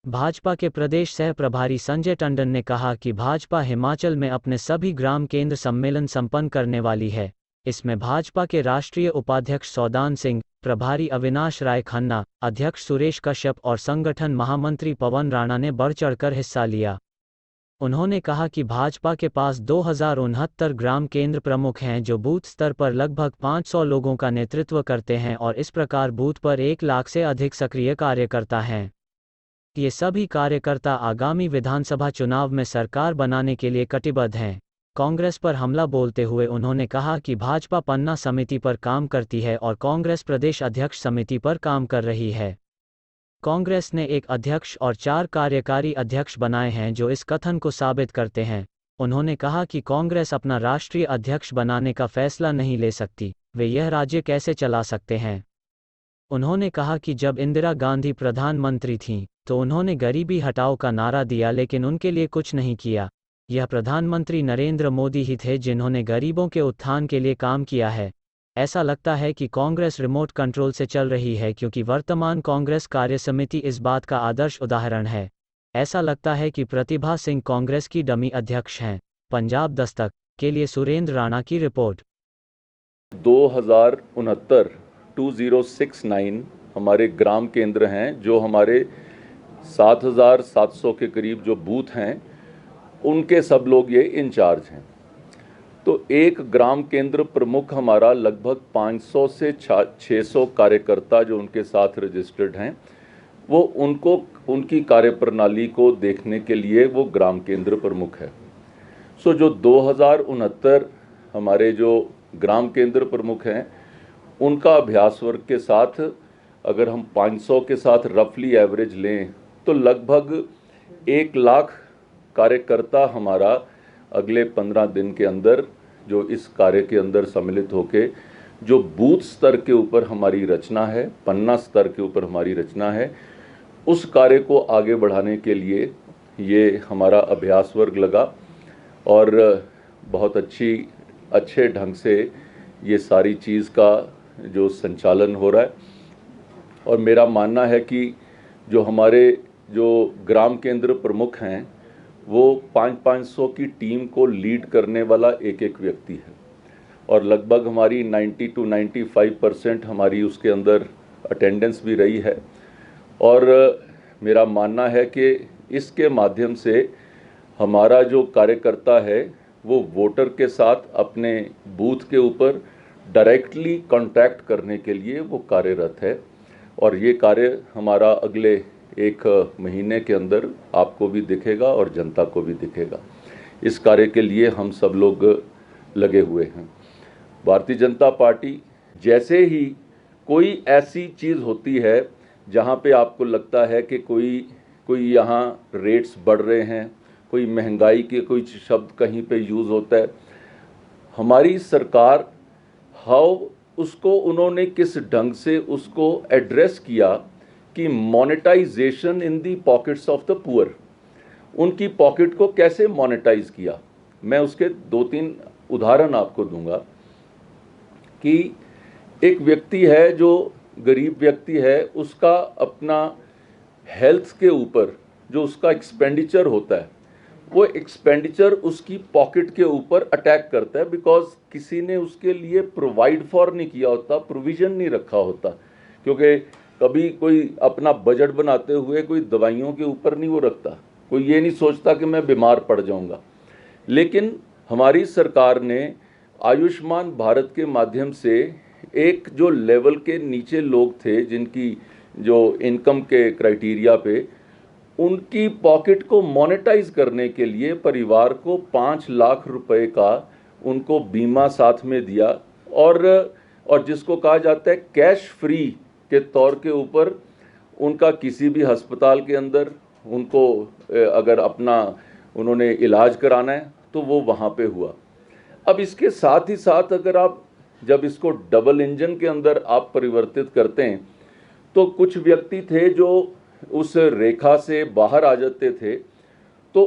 भाजपा के प्रदेश सह प्रभारी संजय टंडन ने कहा कि भाजपा हिमाचल में अपने सभी ग्राम केंद्र सम्मेलन संपन्न करने वाली है। इसमें भाजपा के राष्ट्रीय उपाध्यक्ष सौदान सिंह, प्रभारी अविनाश राय खन्ना, अध्यक्ष सुरेश कश्यप और संगठन महामंत्री पवन राणा ने बढ़ चढ़कर हिस्सा लिया। उन्होंने कहा कि भाजपा के पास 2069 ग्राम केंद्र प्रमुख हैं जो बूथ स्तर पर लगभग 500 लोगों का नेतृत्व करते हैं और इस प्रकार बूथ पर 1 लाख से अधिक सक्रिय कार्यकर्ता हैं। ये सभी कार्यकर्ता आगामी विधानसभा चुनाव में सरकार बनाने के लिए कटिबद्ध हैं। कांग्रेस पर हमला बोलते हुए उन्होंने कहा कि भाजपा पन्ना समिति पर काम करती है और कांग्रेस प्रदेश अध्यक्ष समिति पर काम कर रही है। कांग्रेस ने एक अध्यक्ष और 4 कार्यकारी अध्यक्ष बनाए हैं जो इस कथन को साबित करते हैं। उन्होंने कहा कि कांग्रेस अपना राष्ट्रीय अध्यक्ष बनाने का फैसला नहीं ले सकती, वे यह राज्य कैसे चला सकते हैं। उन्होंने कहा कि जब इंदिरा गांधी प्रधानमंत्री थीं, तो उन्होंने गरीबी हटाओ का नारा दिया लेकिन उनके लिए कुछ नहीं किया। यह प्रधानमंत्री नरेंद्र मोदी ही थे जिन्होंने गरीबों के उत्थान के लिए काम किया है। ऐसा लगता है कि कांग्रेस रिमोट कंट्रोल से चल रही है क्योंकि वर्तमान कांग्रेस कार्यसमिति इस बात का आदर्श उदाहरण है। ऐसा लगता है कि प्रतिभा सिंह कांग्रेस की डमी अध्यक्ष हैं। पंजाब दस्तक के लिए सुरेंद्र राणा की रिपोर्ट। 2069 हमारे ग्राम केंद्र हैं जो हमारे 7700 के करीब जो बूथ हैं उनके सब लोग ये इंचार्ज हैं। तो एक ग्राम केंद्र प्रमुख हमारा लगभग 500 से 600 कार्यकर्ता जो उनके साथ रजिस्टर्ड हैं वो उनकी कार्यप्रणाली को देखने के लिए वो ग्राम केंद्र प्रमुख है। सो जो 2069 हमारे जो ग्राम केंद्र प्रमुख हैं उनका अभ्यास वर्ग के साथ अगर हम 500 के साथ रफली एवरेज लें तो लगभग 1 लाख कार्यकर्ता हमारा अगले 15 दिन के अंदर जो इस कार्य के अंदर सम्मिलित होके जो बूथ स्तर के ऊपर हमारी रचना है, पन्ना स्तर के ऊपर हमारी रचना है, उस कार्य को आगे बढ़ाने के लिए ये हमारा अभ्यास वर्ग लगा और बहुत अच्छे ढंग से ये सारी चीज़ का जो संचालन हो रहा है। और मेरा मानना है कि जो हमारे जो ग्राम केंद्र प्रमुख हैं वो 500 की टीम को लीड करने वाला एक व्यक्ति है और लगभग हमारी 90 to 95% हमारी उसके अंदर अटेंडेंस भी रही है। और मेरा मानना है कि इसके माध्यम से हमारा जो कार्यकर्ता है वो वोटर के साथ अपने बूथ के ऊपर डायरेक्टली कांटेक्ट करने के लिए वो कार्यरत है और ये कार्य हमारा अगले 1 महीने के अंदर आपको भी दिखेगा और जनता को भी दिखेगा। इस कार्य के लिए हम सब लोग लगे हुए हैं। भारतीय जनता पार्टी जैसे ही कोई ऐसी चीज़ होती है जहाँ पे आपको लगता है कि कोई यहाँ रेट्स बढ़ रहे हैं, कोई महंगाई के कोई शब्द कहीं पे यूज़ होता है, हमारी सरकार उसको उन्होंने किस ढंग से उसको एड्रेस किया कि monetization in the pockets of the poor, उनकी पॉकेट को कैसे मोनेटाइज किया। मैं उसके 2-3 उदाहरण आपको दूंगा कि एक व्यक्ति है जो गरीब व्यक्ति है, उसका अपना हेल्थ के ऊपर जो उसका एक्सपेंडिचर होता है वो एक्सपेंडिचर उसकी पॉकेट के ऊपर अटैक करता है बिकॉज किसी ने उसके लिए प्रोवाइड फॉर नहीं किया होता, प्रोविज़न नहीं रखा होता। क्योंकि कभी कोई अपना बजट बनाते हुए कोई दवाइयों के ऊपर नहीं वो रखता, कोई ये नहीं सोचता कि मैं बीमार पड़ जाऊंगा। लेकिन हमारी सरकार ने आयुष्मान भारत के माध्यम से एक जो लेवल के नीचे लोग थे जिनकी जो इनकम के क्राइटेरिया पे, उनकी पॉकेट को मोनेटाइज करने के लिए परिवार को 5 लाख रुपए का उनको बीमा साथ में दिया और जिसको कहा जाता है कैश फ्री के तौर के ऊपर उनका किसी भी अस्पताल के अंदर उनको अगर अपना उन्होंने इलाज कराना है तो वो वहाँ पे हुआ। अब इसके साथ ही साथ अगर आप जब इसको डबल इंजन के अंदर आप परिवर्तित करते हैं तो कुछ व्यक्ति थे जो उस रेखा से बाहर आ जाते थे, तो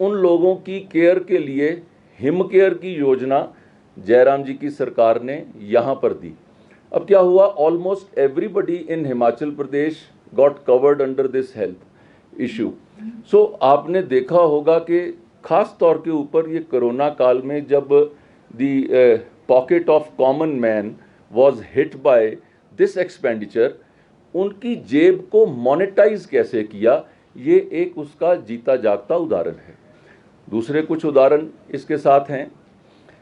उन लोगों की केयर के लिए हिम केयर की योजना जयराम जी की सरकार ने यहाँ पर दी। अब क्या हुआ, almost everybody in Himachal Pradesh got covered under this health. Issue. सो आपने देखा होगा कि खास तौर के ऊपर ये कोरोना काल में जब the pocket of common man was hit by this expenditure, उनकी जेब को मोनेटाइज कैसे किया, ये एक उसका जीता जागता उदाहरण है। दूसरे कुछ उदाहरण इसके साथ हैं,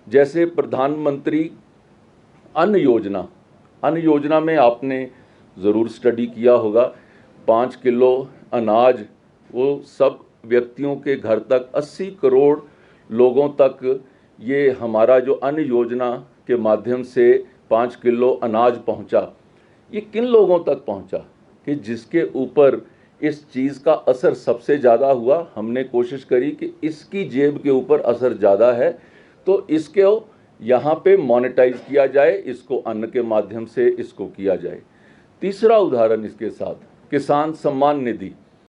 जैसे प्रधानमंत्री अन्न योजना में आपने ज़रूर स्टडी किया होगा। 5 किलो अनाज वो सब व्यक्तियों के घर तक, 80 करोड़ लोगों तक ये हमारा जो अन्न योजना के माध्यम से 5 किलो अनाज पहुंचा। ये किन लोगों तक पहुंचा कि जिसके ऊपर इस चीज़ का असर सबसे ज़्यादा हुआ। हमने कोशिश करी कि इसकी जेब के ऊपर असर ज़्यादा है तो इसको यहाँ पे मोनेटाइज किया जाए, इसको अन्न के माध्यम से इसको किया जाए। तीसरा उदाहरण इसके साथ किसान सम्मान निधि।